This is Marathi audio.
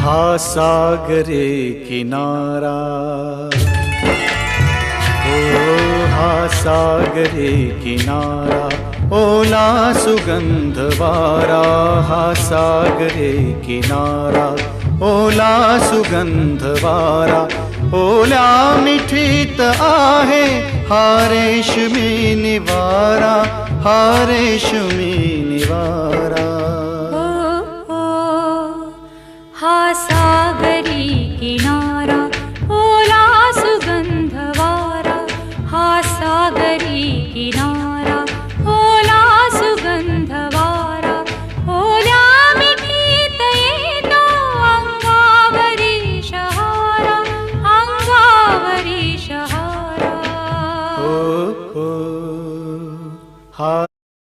हा सागरे किनारा, ओ हा सागरे किनारा, ओला सुगंध वारा. हा सागरे किनारा, ओला सुगंध वारा. ओल्या मिठीत आहे हा रेशमी निवारा, हा रेशमी निवारा.